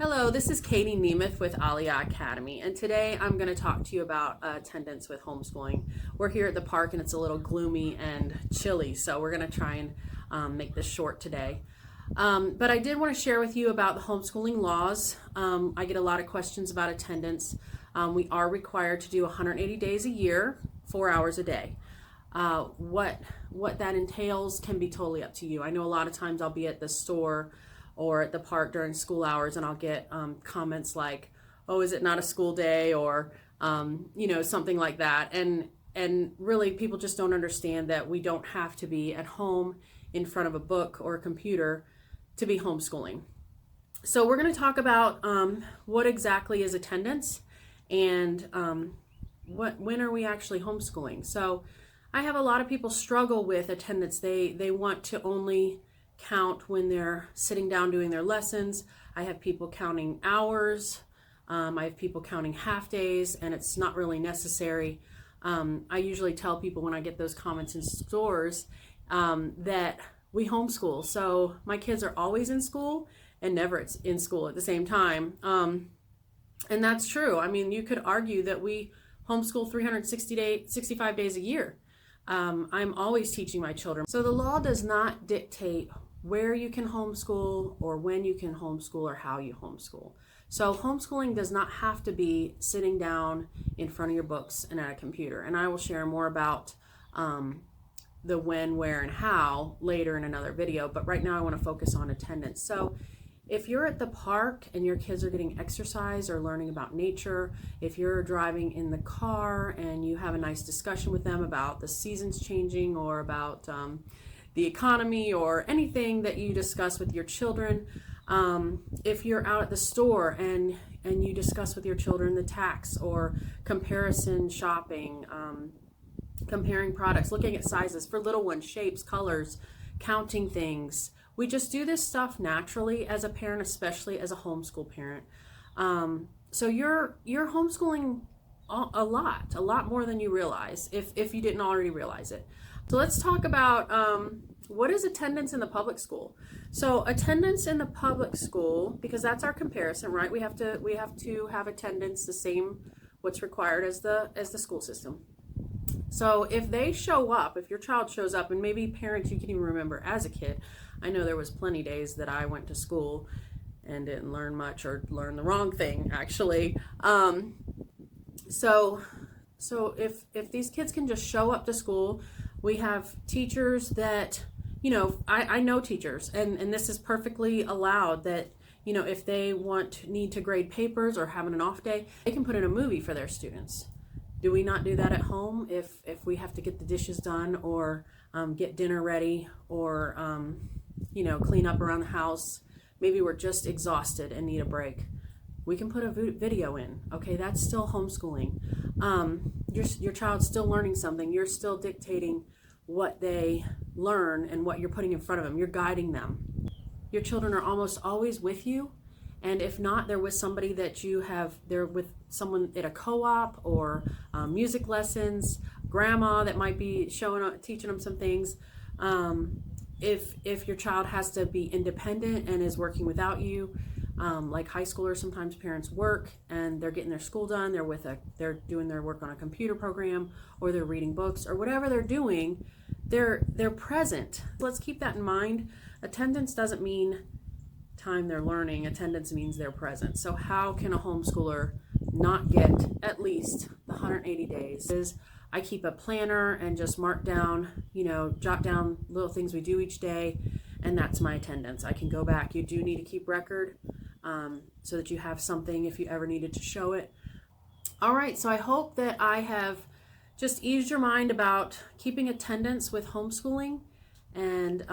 Hello, this is Katie Nemeth with AliYah Academy, and today I'm going to talk to you about attendance with homeschooling. We're here at the park and it's a little gloomy and chilly, so we're going to try and make this short today. But I did want to share with you about the homeschooling laws. I get a lot of questions about attendance. We are required to do 180 days a year, 4 hours a day. What that entails can be totally up to you. I know a lot of times I'll be at the store or at the park during school hours and I'll get comments like, oh, is it not a school day, or something like that, and really people just don't understand that we don't have to be at home in front of a book or a computer to be homeschooling. So we're going to talk about what exactly is attendance and when are we actually homeschooling. So I have a lot of people struggle with attendance. They want to only count when they're sitting down doing their lessons. I have people counting hours. I have people counting half days, and it's not really necessary. I usually tell people when I get those comments in stores that we homeschool. So my kids are always in school and never in school at the same time. And that's true. I mean, you could argue that we homeschool 365 days a year. I'm always teaching my children. So the law does not dictate where you can homeschool or when you can homeschool or how you homeschool. So homeschooling does not have to be sitting down in front of your books and at a computer. And I will share more about the when, where, and how later in another video. But right now I want to focus on attendance. So if you're at the park and your kids are getting exercise or learning about nature, if you're driving in the car and you have a nice discussion with them about the seasons changing or about the economy or anything that you discuss with your children, if you're out at the store and you discuss with your children the tax or comparison shopping, comparing products, looking at sizes for little ones, shapes, colors, counting things. We just do this stuff naturally as a parent, especially as a homeschool parent. So you're homeschooling a lot more than you realize, if you didn't already realize it. So let's talk about what is attendance in the public school. So attendance in the public school, because that's our comparison, right? We have to have attendance the same what's required as the school system. So if they show up, if your child shows up, and maybe parents you can even remember as a kid, I know there was plenty days that I went to school and didn't learn much or learn the wrong thing actually. So if these kids can just show up to school, we have teachers that, I know teachers, and this is perfectly allowed, that if they need to grade papers or having an off day, they can put in a movie for their students. Do we not do that at home if we have to get the dishes done or get dinner ready or clean up around the house? Maybe we're just exhausted and need a break. We can put a video in. Okay, that's still homeschooling. Your child's still learning something. You're still dictating what they learn and what you're putting in front of them. You're guiding them. Your children are almost always with you. And if not, they're with somebody that they're with someone at a co-op or music lessons, grandma that might be teaching them some things. If your child has to be independent and is working without you, like high schoolers, sometimes parents work and they're getting their school done, they're doing their work on a computer program, or they're reading books, or whatever they're doing, they're present. Let's keep that in mind. Attendance doesn't mean time they're learning. Attendance means they're present. So how can a homeschooler not get at least the 180 days? I keep a planner and just mark down, jot down little things we do each day, and that's my attendance. I can go back. You do need to keep record so that you have something if you ever needed to show it. All right, so I hope that I have just eased your mind about keeping attendance with homeschooling, and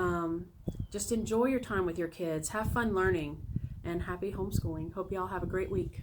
just enjoy your time with your kids. Have fun learning, and happy homeschooling. Hope you all have a great week.